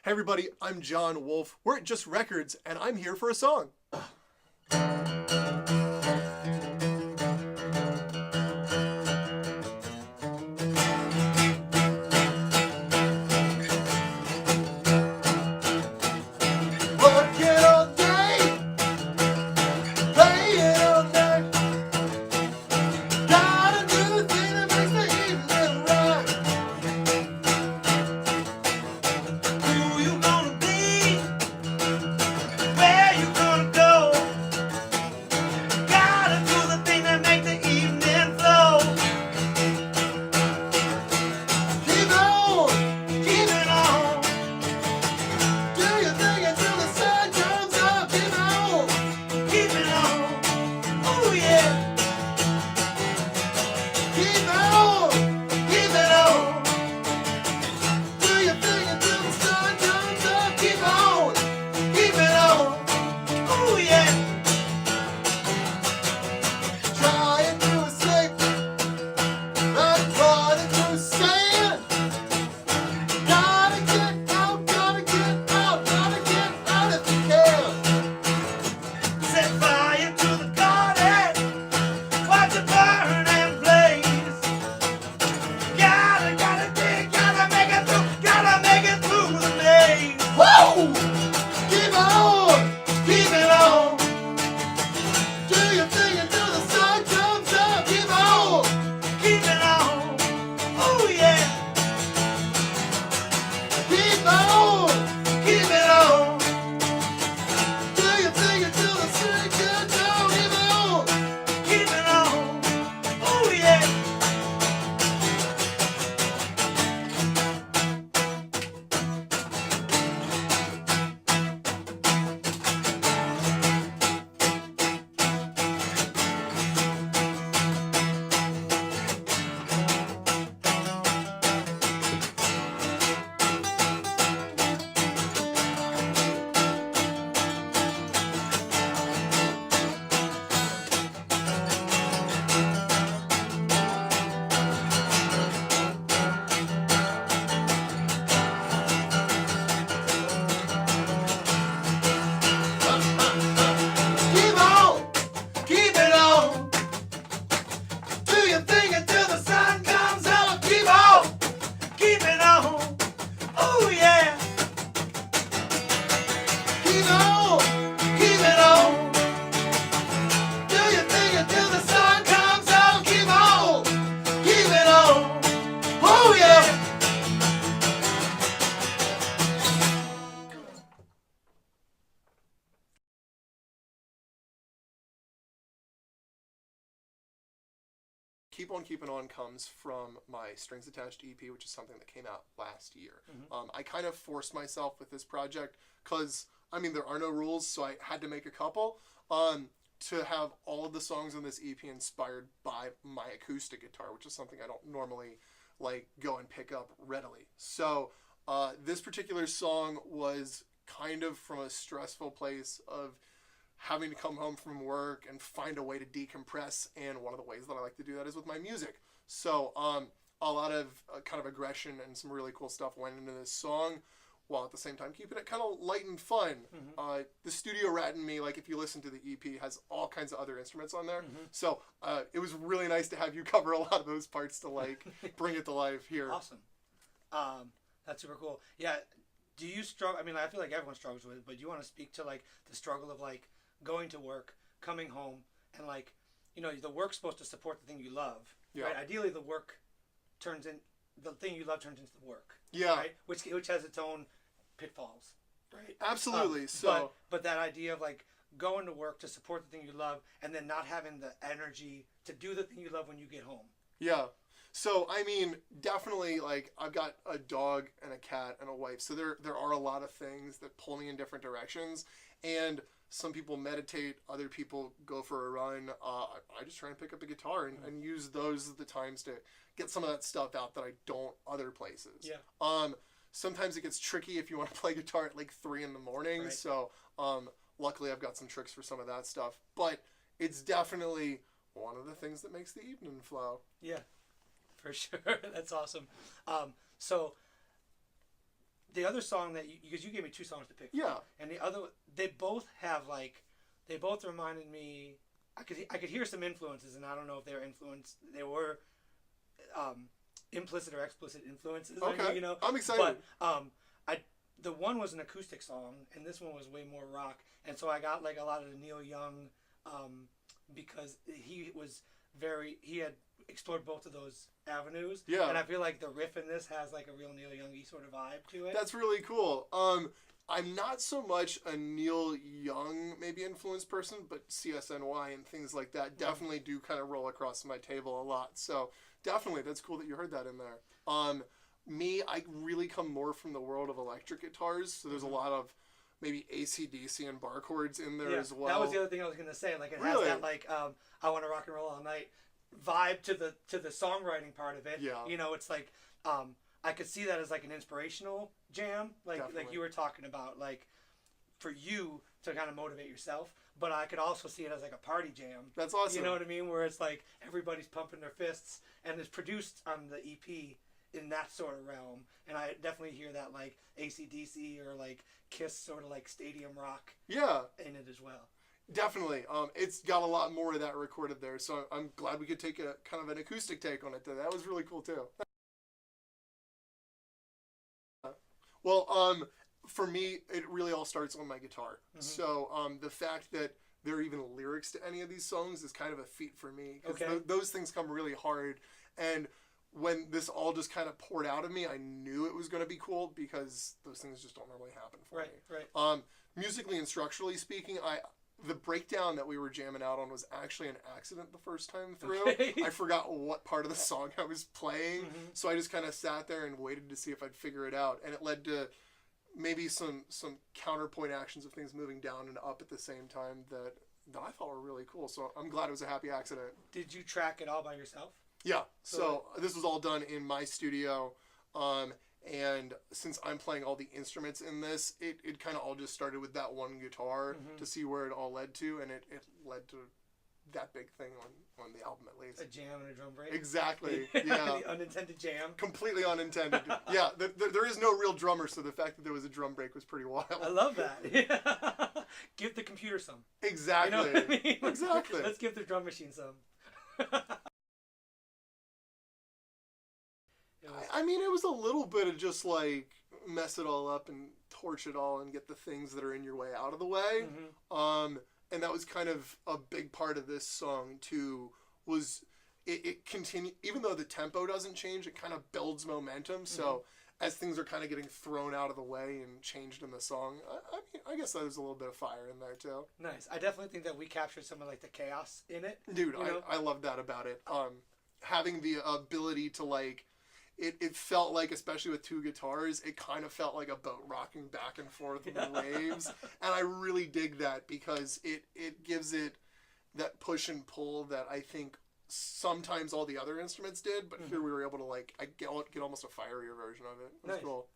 Hey everybody, I'm John Wolff. We're at Just Records, and I'm here for a song. Working all day, playing all night. Gotta do the thing that makes the evening right. Who you gonna be? Where you gonna go? Gotta do the thing that makes the evening flow. Keep on, keep it on. Do your thing until the sun comes up. Keep on, keep it on. Oh yeah. Keep on, keep it on. Do your thing until the sun comes up. Keep on, keep it on. Oh yeah. Try and do it safe, not try to sand. Gotta get out, gotta get out, gotta get out if you can. Set fire to the garden, watch it burn and blaze. Gotta dig, gotta make it through the maze. Woo! Keep on, keep it on. Do your thing until the sun comes up. Keep on, keep it on. Oh yeah. Keep on, keep it on. Do your thing until the sun comes up. Keep on, keep it on. Oh yeah. Keep on, keep it on. Do your thing until the sun comes up. Keep on, keep it on. Oh yeah. Keep on, keep it on. Do your thing until the sun comes up. Keep on, keep it on. Oh yeah. Keep On Keeping On comes from my Strings Attached EP, which is something that came out last year. I kind of forced myself with this project because, there are no rules, so I had to make a couple. To have all of the songs on this EP inspired by my acoustic guitar, which is something I don't normally go and pick up readily. So this particular song was kind of from a stressful place of having to come home from work and find a way to decompress, and one of the ways that I like to do that is with my music. So a lot of kind of aggression and some really cool stuff went into this song, while at the same time keeping it kind of light and fun. The Studio Rat in Me, if you listen to the EP, has all kinds of other instruments on there. So it was really nice to have you cover a lot of those parts to bring it to life here. Awesome. That's super cool. Yeah. Do you struggle? I feel like everyone struggles with it, but do you want to speak to the struggle of going to work, coming home, and the work's supposed to support the thing you love. Yeah. Right? Ideally, the thing you love turns into the work. Yeah. Right? Which has its own pitfalls. Right. Absolutely. But that idea of going to work to support the thing you love, and then not having the energy to do the thing you love when you get home. Yeah. So, definitely, I've got a dog and a cat and a wife, so there are a lot of things that pull me in different directions, and some people meditate, other people go for a run. I just try and pick up a guitar and use those as the times to get some of that stuff out that I don't other places. Yeah. Sometimes it gets tricky if you want to play guitar at 3 in the morning, Right. So luckily I've got some tricks for some of that stuff, but it's definitely one of the things that makes the evening flow. Yeah. For sure. That's awesome. So the other song that because you gave me two songs to pick. Yeah. And the other, they both have like, they both reminded me. I could hear some influences, and I don't know if they were influenced. They were implicit or explicit influences. Okay. On you, you know. I'm excited. But the one was an acoustic song, and this one was way more rock. And so I got like a lot of the Neil Young, because he had explored both of those avenues. Yeah. And I feel like the riff in this has like a real Neil Young-y sort of vibe to it. That's really cool. I'm not so much a Neil Young maybe influenced person, but CSNY and things like that definitely do kind of roll across my table a lot. So definitely, that's cool that you heard that in there. Me, I really come more from the world of electric guitars, so there's a lot of maybe AC/DC and bar chords in there as well. That was the other thing I was gonna say. Like it Really? has that like I want to rock and roll all night vibe to the songwriting part of it. Yeah. You know, it's like I could see that as like an inspirational jam, like you were talking about, like for you to kind of motivate yourself. But I could also see it as like a party jam. That's awesome. You know what I mean? Where it's like everybody's pumping their fists, and it's produced on the EP in that sort of realm. And I definitely hear that like AC/DC or like Kiss sort of like stadium rock. Yeah. In it as well. Definitely. It's got a lot more of that recorded there, so I'm glad we could take a kind of an acoustic take on it. That was really cool too. Well, for me, it really all starts on my guitar. Mm-hmm. So the fact that there are even lyrics to any of these songs is kind of a feat for me. Because those things come really hard. And when this all just kind of poured out of me, I knew it was going to be cool because those things just don't normally happen for me. Right. Musically and structurally speaking, the breakdown that we were jamming out on was actually an accident the first time through. Okay. I forgot what part of the song I was playing, so I just kind of sat there and waited to see if I'd figure it out, and it led to maybe some counterpoint actions of things moving down and up at the same time that I thought were really cool. So I'm glad it was a happy accident. Did you track it all by yourself? Yeah. So this was all done in my studio. And since I'm playing all the instruments in this, it kind of all just started with that one guitar to see where it all led to, and it led to that big thing on the album, at least. A jam and a drum break? Exactly, yeah. The unintended jam? Completely unintended. Yeah, there is no real drummer, so the fact that there was a drum break was pretty wild. I love that. Yeah. Give the computer some. Exactly. You know what I mean? Exactly. Let's give the drum machine some. I mean, it was a little bit of just like mess it all up and torch it all and get the things that are in your way out of the way. And that was kind of a big part of this song too, was it continue, even though the tempo doesn't change, it kind of builds momentum. So as things are kind of getting thrown out of the way and changed in the song, I mean, I guess there's a little bit of fire in there too. Nice. I definitely think that we captured some of like the chaos in it. Dude, I love that about it. Having the ability to like, it felt like, especially with two guitars, it kind of felt like a boat rocking back and forth with the waves. And I really dig that because it gives it that push and pull that I think sometimes all the other instruments did, but here we were able to like get almost a fierier version of it. It was cool.